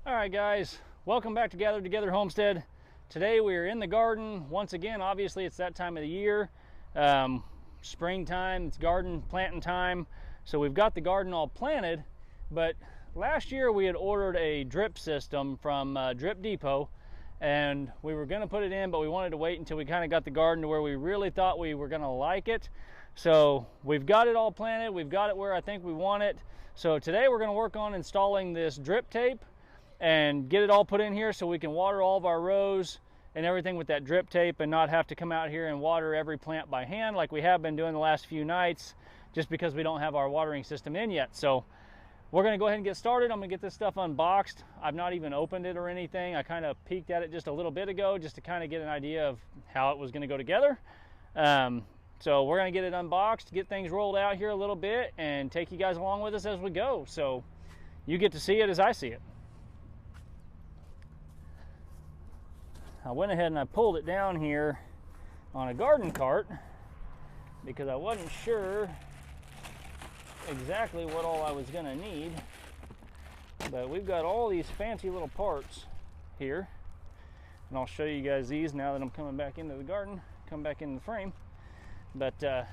All right, guys, welcome back to Gather Together Homestead. Today we are in the garden once again. Obviously, it's that time of the year, springtime. It's garden planting time, so we've got the garden all planted. But last year we had ordered a drip system from Drip Depot, and we were going to put it in, but we wanted to wait until we kind of got the garden to where we really thought we were going to like it. So we've got it all planted. We've got it where I think we want it. So today we're going to work on installing this drip tape and get it all put in here so we can water all of our rows and everything with that drip tape and not have to come out here and water every plant by hand like we have been doing the last few nights, just because we don't have our watering system in yet. So we're going to go ahead and get started. I'm going to get this stuff unboxed. I've not even opened it or anything. I kind of peeked at it just a little bit ago just to kind of get an idea of how it was going to go together. So we're going to get it unboxed, get things rolled out here a little bit, and take you guys along with us as we go. So you get to see it as I see it. I went ahead and I pulled it down here on a garden cart because I wasn't sure exactly what all I was going to need. But we've got all these fancy little parts here, and I'll show you guys these now that I'm coming back into the garden, come back in the frame. But it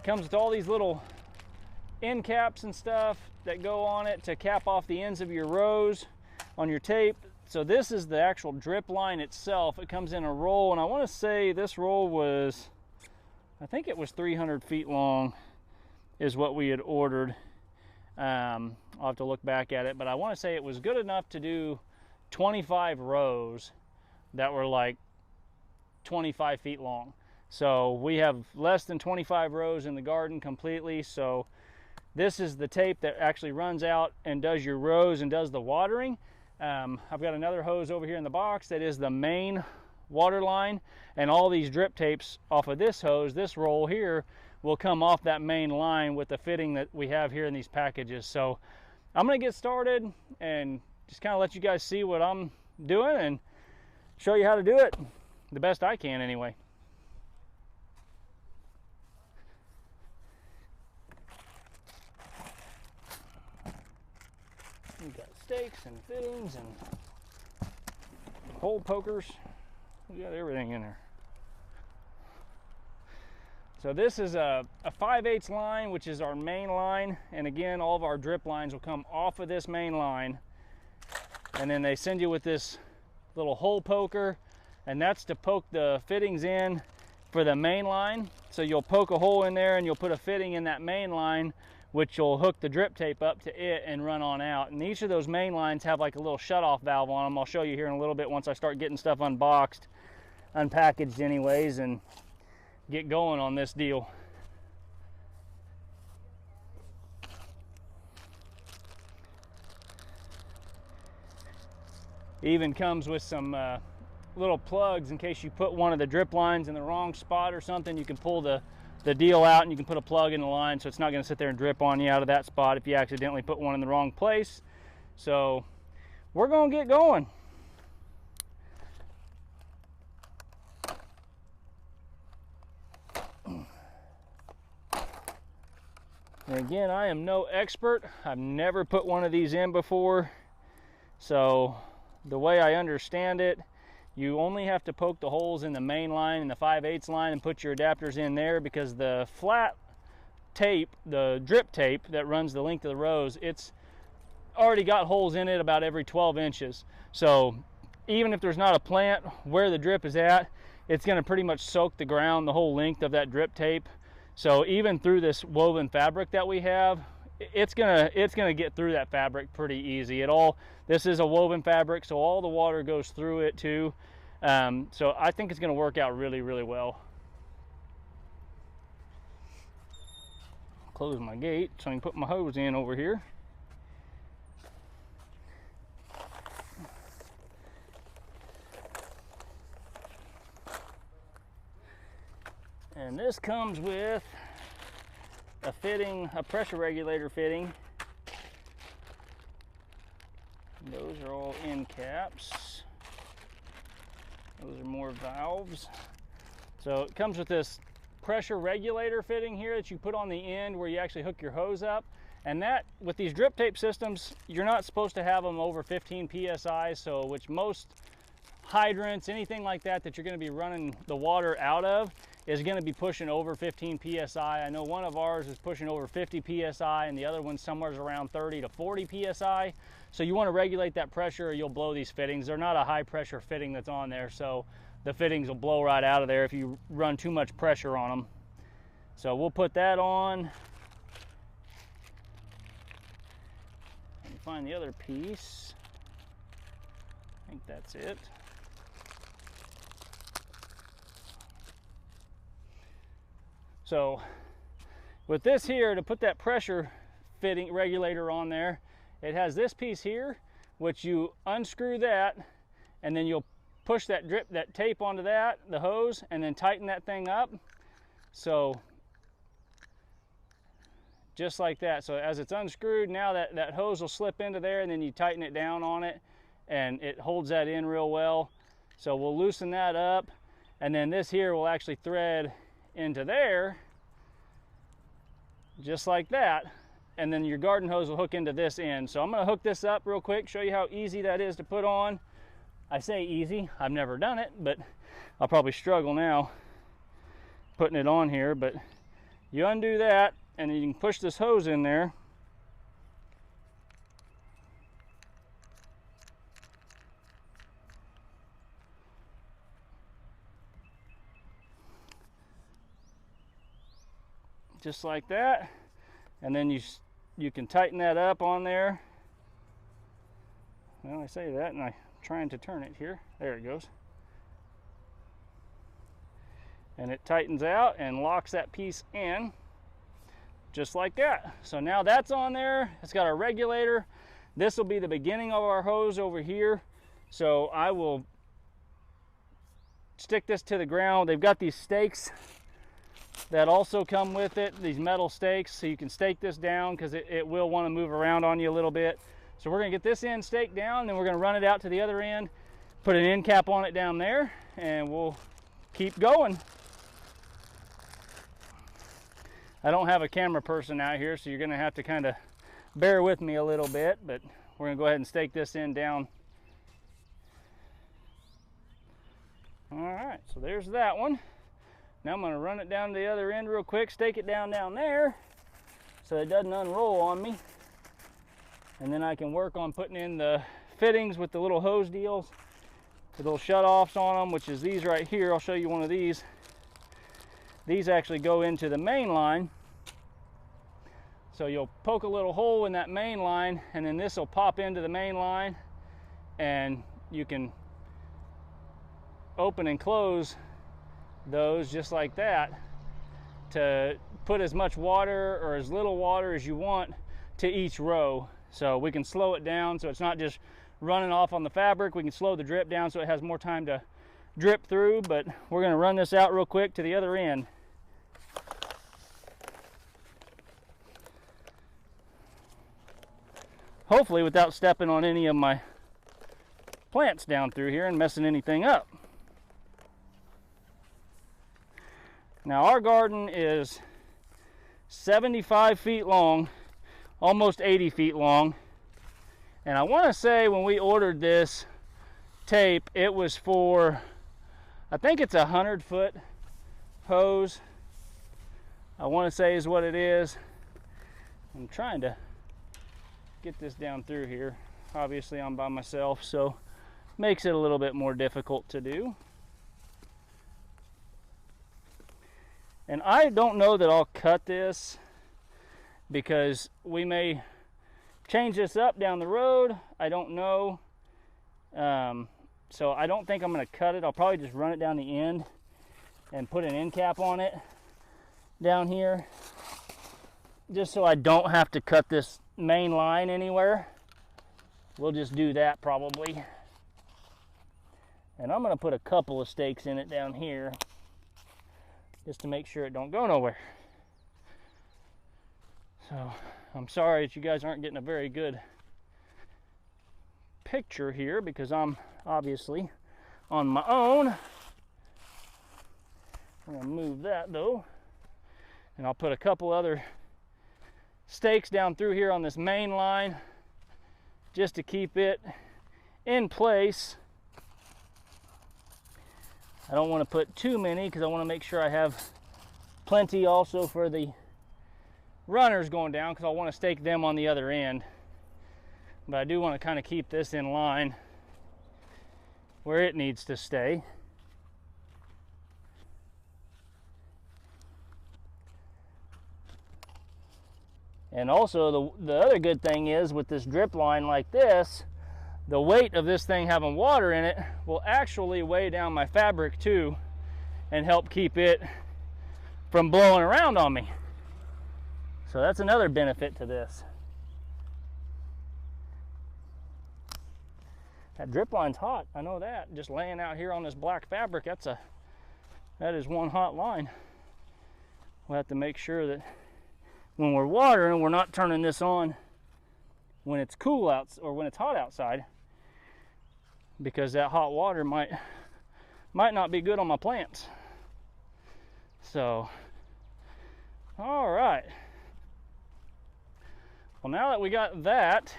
comes with all these little end caps and stuff that go on it to cap off the ends of your rows on your tape. So this is the actual drip line itself. It comes in a roll, and I want to say this roll was, I think it was 300 feet long is what we had ordered. I'll have to look back at it, but I want to say it was good enough to do 25 rows that were like 25 feet long. So we have less than 25 rows in the garden completely. So this is the tape that actually runs out and does your rows and does the watering. I've got another hose over here in the box that is the main water line, and all these drip tapes off of this hose, this roll here, will come off that main line with the fitting that we have here in these packages. So I'm going to get started and just kind of let you guys see what I'm doing and show you how to do it the best I can anyway. We've got stakes and fittings and hole pokers. We got everything in there. So this is a 5/8 line, which is our main line. And again, all of our drip lines will come off of this main line. And then they send you with this little hole poker, and that's to poke the fittings in for the main line. So you'll poke a hole in there and you'll put a fitting in that main line, which will hook the drip tape up to it and run on out. And each of those main lines have like a little shutoff valve on them. I'll show you here in a little bit once I start getting stuff unboxed, unpackaged anyways, and get going on this deal. It even comes with some little plugs in case you put one of the drip lines in the wrong spot or something. You can pull the deal out and you can put a plug in the line, so it's not going to sit there and drip on you out of that spot if you accidentally put one in the wrong place. So we're going to get going. And again, I am no expert. I've never put one of these in before. So the way I understand it, you only have to poke the holes in the main line and the 5/8 line and put your adapters in there, because the flat tape, the drip tape that runs the length of the rows, it's already got holes in it about every 12 inches. So even if there's not a plant where the drip is at, it's going to pretty much soak the ground the whole length of that drip tape. So even through this woven fabric that we have, it's gonna get through that fabric pretty easy. This is a woven fabric, so all the water goes through it too. So I think it's gonna work out really, really well. Close my gate so I can put my hose in over here. And this comes with a fitting, a pressure regulator fitting. Those are all end caps. Those are more valves. So it comes with this pressure regulator fitting here that you put on the end where you actually hook your hose up. And that, with these drip tape systems, you're not supposed to have them over 15 psi, so which most hydrants, anything like that that you're going to be running the water out of, is going to be pushing over 15 psi. I know one of ours is pushing over 50 psi, and the other one's somewhere around 30 to 40 psi. So you want to regulate that pressure, or you'll blow these fittings. They're not a high pressure fitting that's on there, so the fittings will blow right out of there if you run too much pressure on them. So we'll put that on. Let me find the other piece. I think that's it. So with this here, to put that pressure fitting regulator on there, it has this piece here, which you unscrew that, and then you'll push that tape onto that, the hose, and then tighten that thing up. So just like that. So as it's unscrewed, now that hose will slip into there, and then you tighten it down on it, and it holds that in real well. So we'll loosen that up, and then this here will actually thread into there, just like that, and then your garden hose will hook into this end. So I'm going to hook this up real quick, show you how easy that is to put on. I say easy, I've never done it, but I'll probably struggle now putting it on here. But you undo that, and then you can push this hose in there. Just like that, and then you can tighten that up on there. Well, I say that, and I'm trying to turn it here. There it goes. And it tightens out and locks that piece in, just like that. So now that's on there. It's got a regulator. This will be the beginning of our hose over here. So I will stick this to the ground. They've got these stakes that also come with it, these metal stakes, so you can stake this down, because it will want to move around on you a little bit. So we're going to get this end staked down, then we're going to run it out to the other end, put an end cap on it down there, and we'll keep going. I don't have a camera person out here, so you're going to have to kind of bear with me a little bit, but we're going to go ahead and stake this end down. All right, so there's that one. Now I'm going to run it down to the other end real quick, stake it down there so it doesn't unroll on me. And then I can work on putting in the fittings with the little hose deals, the little shut-offs on them, which is these right here. I'll show you one of these. These actually go into the main line. So you'll poke a little hole in that main line, and then this will pop into the main line, and you can open and close those just like that to put as much water or as little water as you want to each row. So we can slow it down so it's not just running off on the fabric. We can slow the drip down so it has more time to drip through. But we're going to run this out real quick to the other end. Hopefully without stepping on any of my plants down through here and messing anything up. Now our garden is 75 feet long, almost 80 feet long. And I want to say when we ordered this tape, it was for, I think it's a 100-foot hose. I want to say is what it is. I'm trying to get this down through here. Obviously I'm by myself, so makes it a little bit more difficult to do. And I don't know that I'll cut this, because we may change this up down the road. I don't know. So I don't think I'm going to cut it. I'll probably just run it down the end and put an end cap on it down here, just so I don't have to cut this main line anywhere. We'll just do that probably. And I'm going to put a couple of stakes in it down here, just to make sure it don't go nowhere. So I'm sorry that you guys aren't getting a very good picture here, because I'm obviously on my own. I'm gonna move that though, and I'll put a couple other stakes down through here on this main line just to keep it in place. I don't want to put too many because I want to make sure I have plenty also for the runners going down, because I want to stake them on the other end. But I do want to kind of keep this in line where it needs to stay. And also the other good thing is with this drip line like this, the weight of this thing having water in it will actually weigh down my fabric too and help keep it from blowing around on me. So that's another benefit to this. That drip line's hot, I know that. Just laying out here on this black fabric, that is one hot line. We'll have to make sure that when we're watering, we're not turning this on when it's cool out or when it's hot outside, because that hot water might not be good on my plants. So, all right. Well, now that we got that,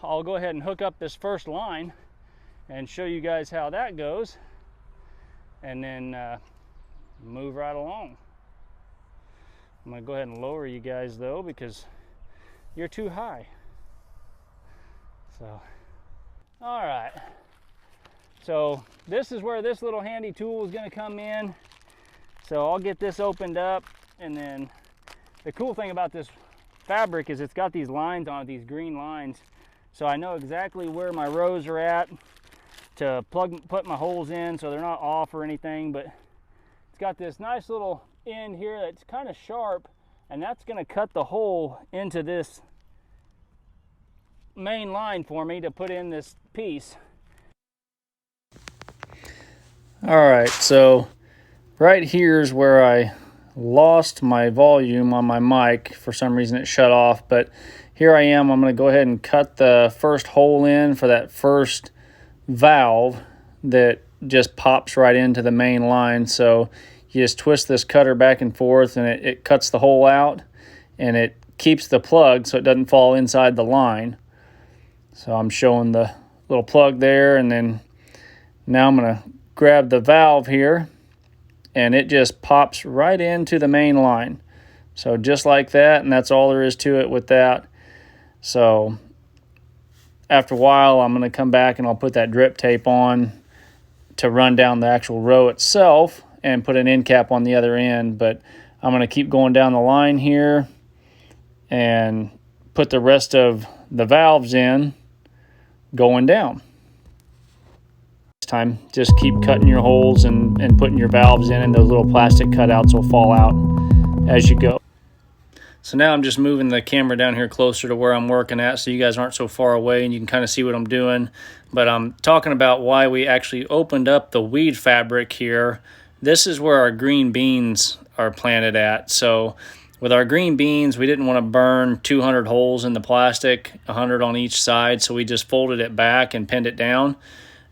I'll go ahead and hook up this first line and show you guys how that goes, and then move right along. I'm gonna go ahead and lower you guys though, because you're too high. So, all right. So this is where this little handy tool is gonna come in. So I'll get this opened up, and then the cool thing about this fabric is it's got these lines on it, these green lines. So I know exactly where my rows are at to put my holes in, so they're not off or anything, but it's got this nice little end here that's kind of sharp, and that's going to cut the hole into this main line for me to put in this piece. All right, so right here is where I lost my volume on my mic. For some reason it shut off, but here I am. I'm going to go ahead and cut the first hole in for that first valve that just pops right into the main line. So you just twist this cutter back and forth, and it cuts the hole out, and it keeps the plug so it doesn't fall inside the line. So I'm showing the little plug there, and then now I'm going to grab the valve here, and it just pops right into the main line. So just like that, and that's all there is to it with that. So after a while, I'm going to come back and I'll put that drip tape on to run down the actual row itself and put an end cap on the other end. But I'm going to keep going down the line here and put the rest of the valves in going down. This time, just keep cutting your holes and putting your valves in, and those little plastic cutouts will fall out as you go. So now I'm just moving the camera down here closer to where I'm working at, so you guys aren't so far away and you can kind of see what I'm doing. But I'm talking about why we actually opened up the weed fabric here. This is where our green beans are planted at. So with our green beans, we didn't want to burn 200 holes in the plastic, 100 on each side, so we just folded it back and pinned it down.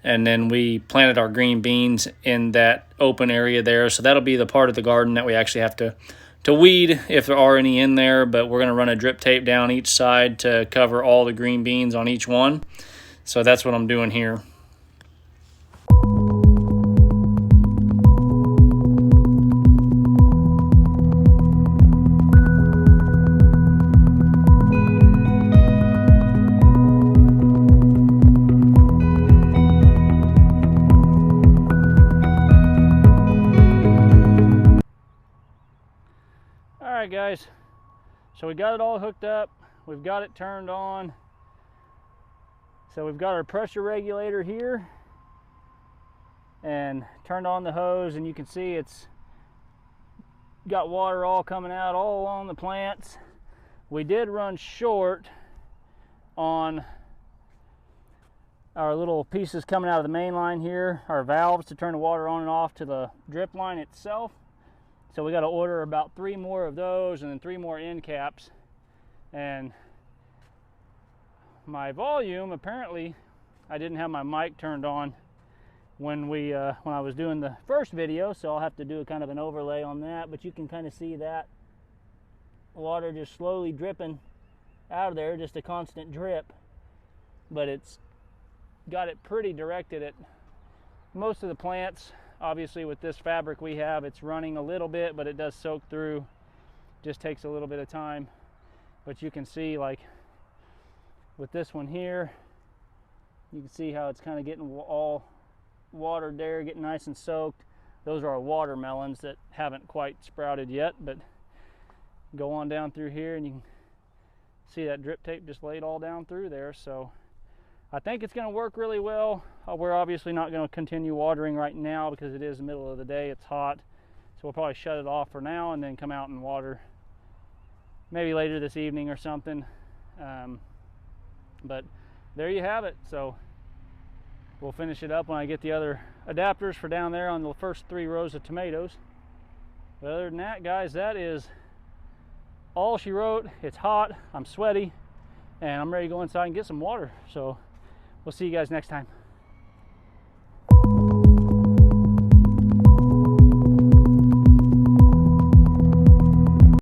And then we planted our green beans in that open area there. So that'll be the part of the garden that we actually have to weed if there are any in there, but we're going to run a drip tape down each side to cover all the green beans on each one. So that's what I'm doing here. Alright guys, so we got it all hooked up, we've got it turned on. So we've got our pressure regulator here and turned on the hose, and you can see it's got water all coming out all along the plants. We did run short on our little pieces coming out of the main line here, our valves to turn the water on and off to the drip line itself. So we got to order about 3 more of those and then 3 more end caps. And my volume, apparently I didn't have my mic turned on when I was doing the first video, so I'll have to do a kind of an overlay on that, but you can kind of see that water just slowly dripping out of there, just a constant drip, but it's got it pretty directed at most of the plants. Obviously with this fabric we have, it's running a little bit, but it does soak through, just takes a little bit of time. But you can see, like with this one here, you can see how it's kind of getting all watered there, getting nice and soaked. Those are our watermelons that haven't quite sprouted yet, but go on down through here and you can see that drip tape just laid all down through there. So I think it's going to work really well. We're obviously not going to continue watering right now because it is the middle of the day, it's hot. So we'll probably shut it off for now and then come out and water maybe later this evening or something. But there you have it. So we'll finish it up when I get the other adapters for down there on the first 3 rows of tomatoes. But other than that, guys, that is all she wrote. It's hot, I'm sweaty, and I'm ready to go inside and get some water. So we'll see you guys next time.